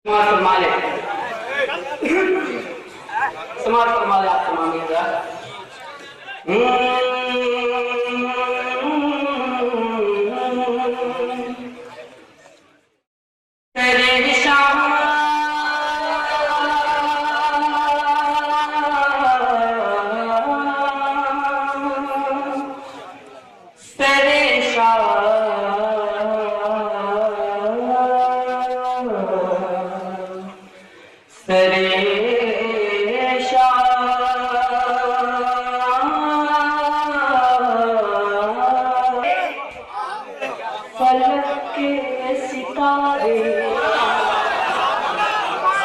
سماعت فرما لے سماعت فرما لے آپ تمام حضرات تیرے شام تیرے شام فلک کے ستارے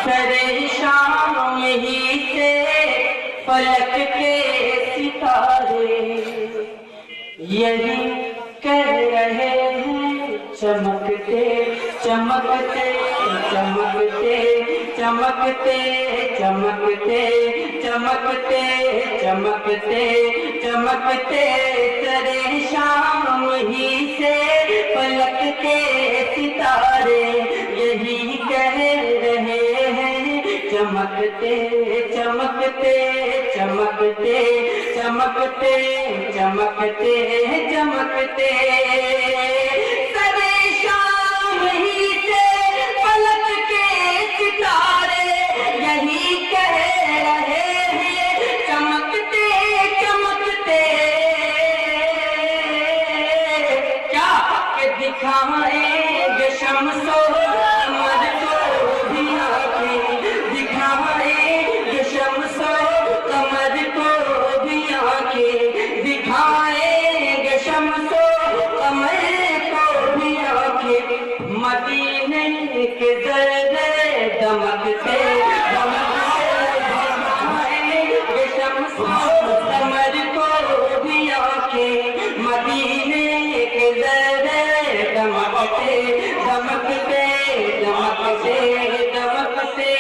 سرے شام ہی سے فلک کے ستارے یہی کہہ رہے ہیں چمکتے چمکتے چمکتے چمکتے چمکتے چمکتے چمکتے چمکتے سرے شام ہی سے فلک کے ستارے یہی کہہ رہے ہیں چمکتے چمکتے چمکتے چمکتے چمکتے چمکتے سرے شام ہی سے فلک کے ستارے یہی کہہ رہے ہیں چمکتے چمکتے کیا کہ دکھائیں گے شمس و قمر کو بھی آنکھیں دکھائیں گے شمس و قمر کو بھی آنکھیں دکھائیں گے شمس و قمر کو بھی آنکھیں مدینے کے ذرے دمکتے دکھائیں گے شمس و قمر کو بھی آنکھیں مدینے کے ذرے دمکتے دمکتے دمکتے دمکتے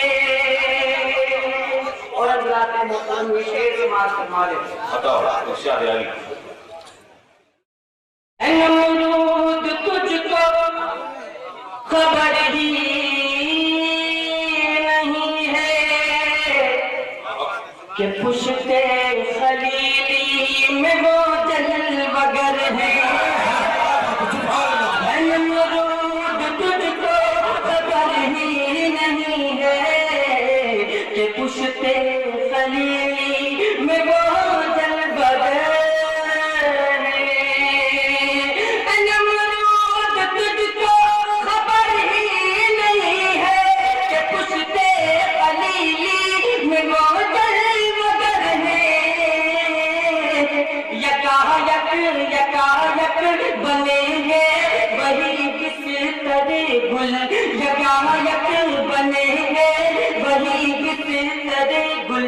اور حضرات محترم یہ شعر سماعت فرما لیں بتاؤ ارشاد علی اے نمرود تجھ کو خبر ہی نہیں ہے کہ پشتے خلیلی میں وہ جل وگر ہے اے نمرود تجھ کو خبر ہی نہیں ہے کہ پشتے خلیلی میں وہ جل وگر ہے اے نمرود تجھ کو خبر ہی نہیں ہے کہ پشتے خلیلی میں وہ جل وگر ہے یکایک بنیں گے وہی کس طرح گل یکایک بنیں گے وہی کس طرح گل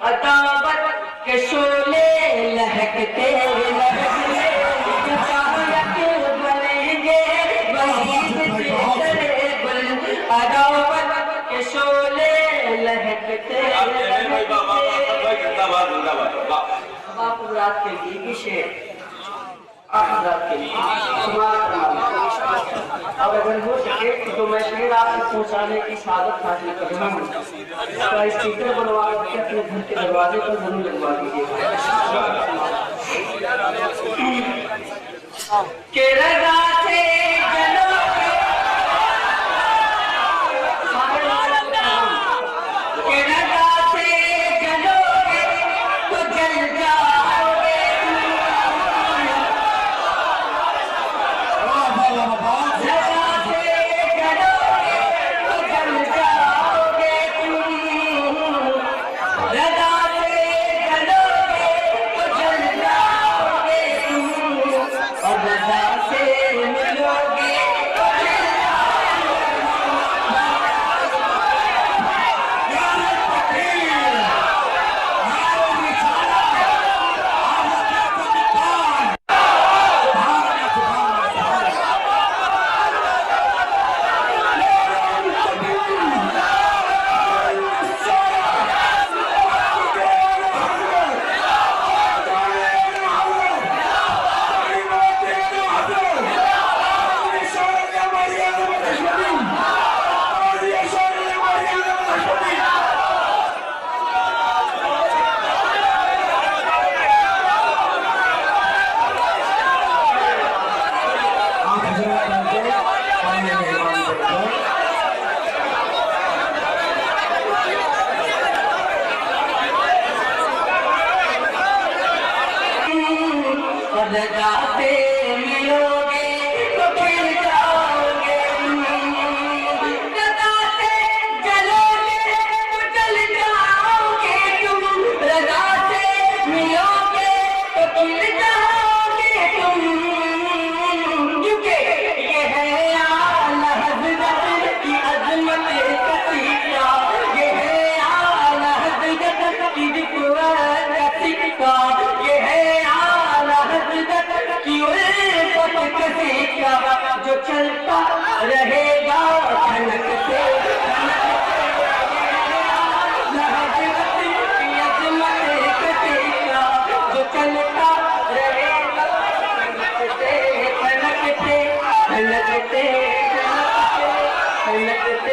عداوت کے شعلے لہکتے لہکتے یکایک بنیں گے وہی کس طرح گل عداوت کے شعلے لہکتے آپ حضرات کے لیے بھی شعر آپ حضرات کے لیے اب اگر ہو سکے تو میں شعر آپ کو پہنچانے کی سعادت حاصل کرتا ہوں اس کا اسٹیکر بنوا کے اپنے گھر کے دروازے پر ضرور لگوا دیجیے کہ رضا سے جلو کہ رضا سے جلو تو جل جاؤ گے رضا سے جلو تو جل جاؤ گے رضا سے جلو تو جل جاؤ گے اور رضا سے ملو گے कसी का, ये है आला हज़रत की रिफ़अत का, ये है आला हज़रत की उल्फ़त कसी का, जो चलता रहेगा धनकते चलता रहेगा धनकते धनकते धनकते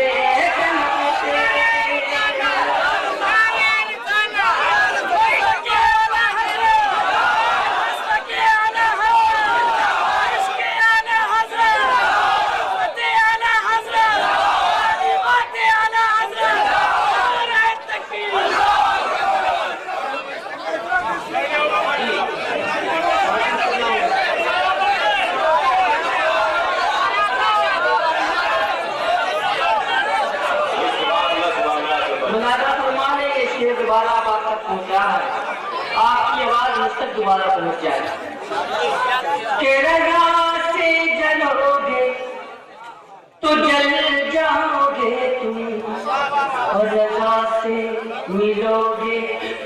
दोबारा बात तक पहुंचा है, आपकी आवाज मुझ तक दोबारा पहुंच जाए। कि रज़ा से जलोगे तो जल जाओगे तुम, और रज़ा से मिलोगे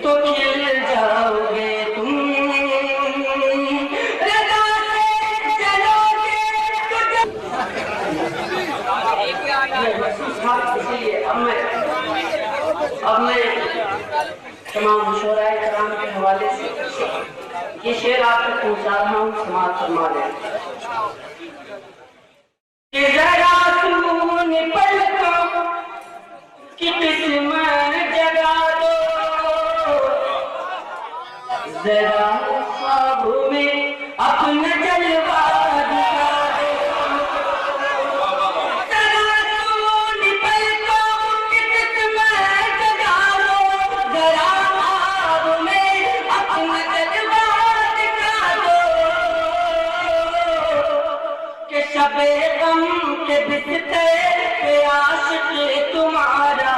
तो खिल जाओगे तुम। रज़ा से जलोगे तो अब मैं तमाम मुशवराए कराम के हवाले से ये शेर आप तक पहुंचा रहा हूँ, समाप्त फरमा लें। कि जरा तूने पलकों की किस्मत जगा दो, जरा ख्वाबों में अपना जलवा दिखा दो। जरा तूने पलकों की किस्मत जगा दो, जरा ख्वाबों में अपना जलवा दिखा दो। कि शबे गम के बिस्तर पे आशिक तुम्हारा,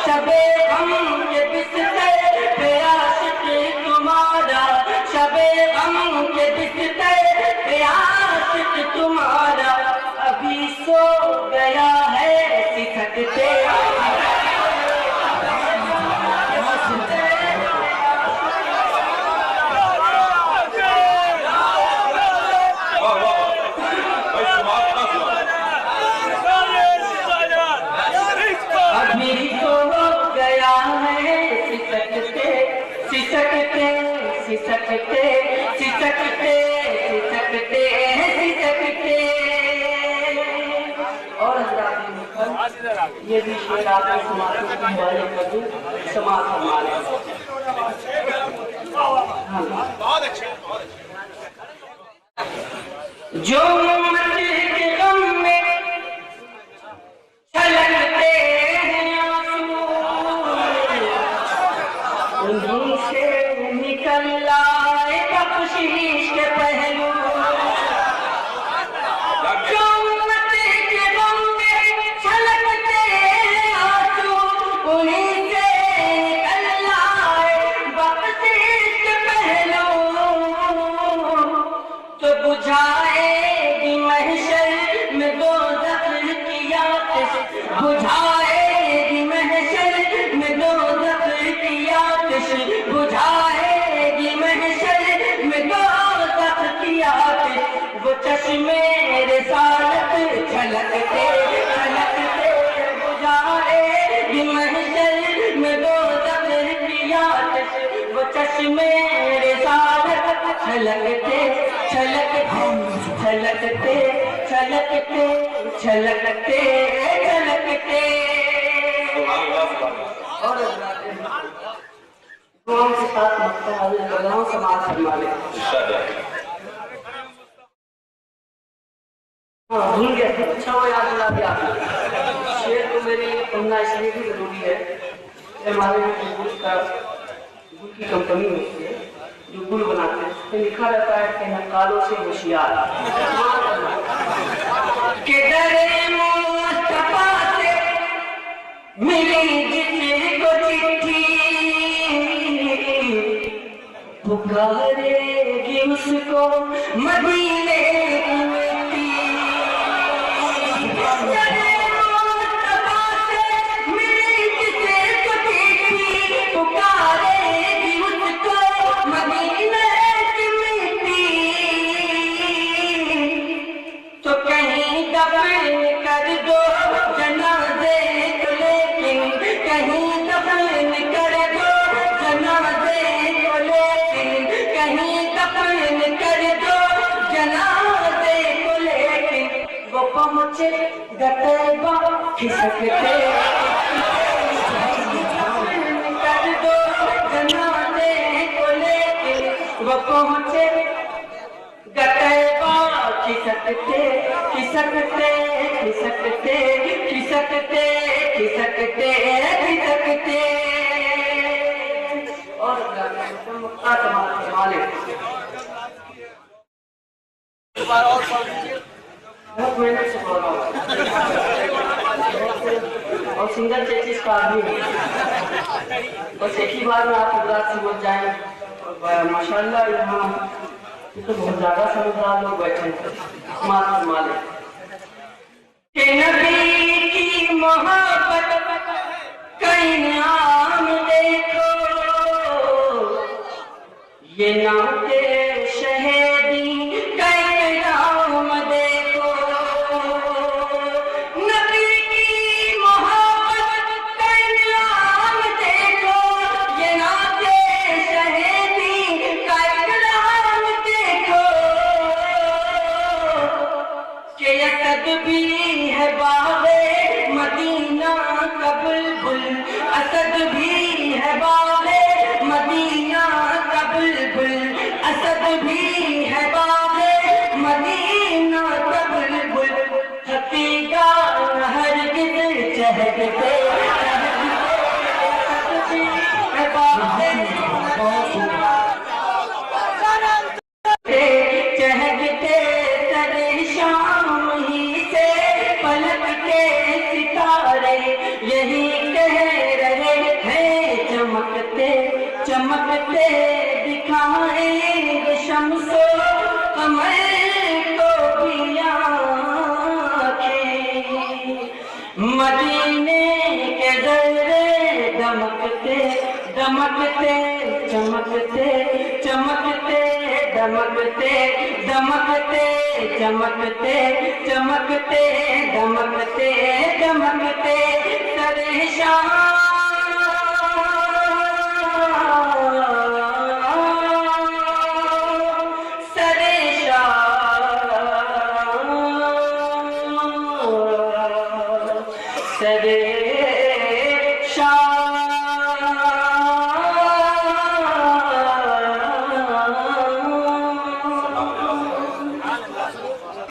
शबे गम के बिस्तर पे आशिक तुम्हारा, शबे गम के बिस्तर पे आशिक तुम्हारा, अभी सो गया है सिसकते। सिसकते सिसकते सिसकते सिसकते सिसकते। और ये भी शेर आपने समाप्त हवाले कर दूं, समाप्त हमारे जो उम्मत के गम में छलकते हैं आंसू, उन्हीं से निकल आए बख्शीश के पहलू। जो उम्मत के गम में छलकते हैं आंसू, उन्हीं से निकल आए बख्शीश के पहलू। तो बुझाएगी महशर में दोज़ख की आतिश, बुझाएगी महशर में दोज़ख की आतिश, बुझाएगी महशर में दोज़ख की आतिश। वो चश्मे रिसालत झलकते झलकते, बुझाएगी महशर में दोज़ख की आतिश। वो चश्मे रिसालत झलकते झलकते झलकते झलकते झलकते झलकते। और दुआओं के साथ मक्ता हाजिर कर रहा हूँ, समाज फरमा लें। हाँ भूल गया था, अच्छा वो याद दिला दिया आपने। शेर को मेरे लिए पढ़ना इसलिए भी जरूरी है कि हमारे यहाँ गुल की कंपनी होती है जो गुल बनाते हैं, उसमें लिखा रहता है कि नकालों से होशियार। कि दरे मुस्तफा से मिली जिसको चिट्ठी, पुकारेगी उसको मदीने की मिट्टी। दरे मुस्तफा से पहुंचे गतैबा खिसकते कर दो जनाने को लेके वो पहुंचे गतैबा खिसकते खिसकते खिसकते खिसकते खिसकते खिसकते और मालिक बहुत मेहनत से बोल रहा हूँ और सिंगल चेचिस का आदमी बस एक ही बार में आप गुजरात से बच जाए माशाल्लाह यहाँ तो बहुत ज्यादा समझदार लोग बैठे हैं मालिक के नबी की मोहब्बत का इनाम देखो ये नाते शहीदी का इनाम देखो नबी की मोहब्बत का इनाम देखो ये नाते शहीदी का इनाम देखो कि असद भी है बाग़े मदीना का बुलबुल असद भी है बाग़े मदीना का बुलबुल असद भी है बाग़े मदीना का बुलबुल हकीका हरगिज़ चहकते है बाग़े चहकते सरे शाम ही से पलकते सितारे यही कह रहे हैं चमकते चमकते दिखाएंगे शम्सो कमर को भी आँखें मदीने के ज़र्रे दमकते दमकते चमकते चमकते दमकते दमकते चमकते चमकते दमकते दमकते सरे शाम सरे शाम सरे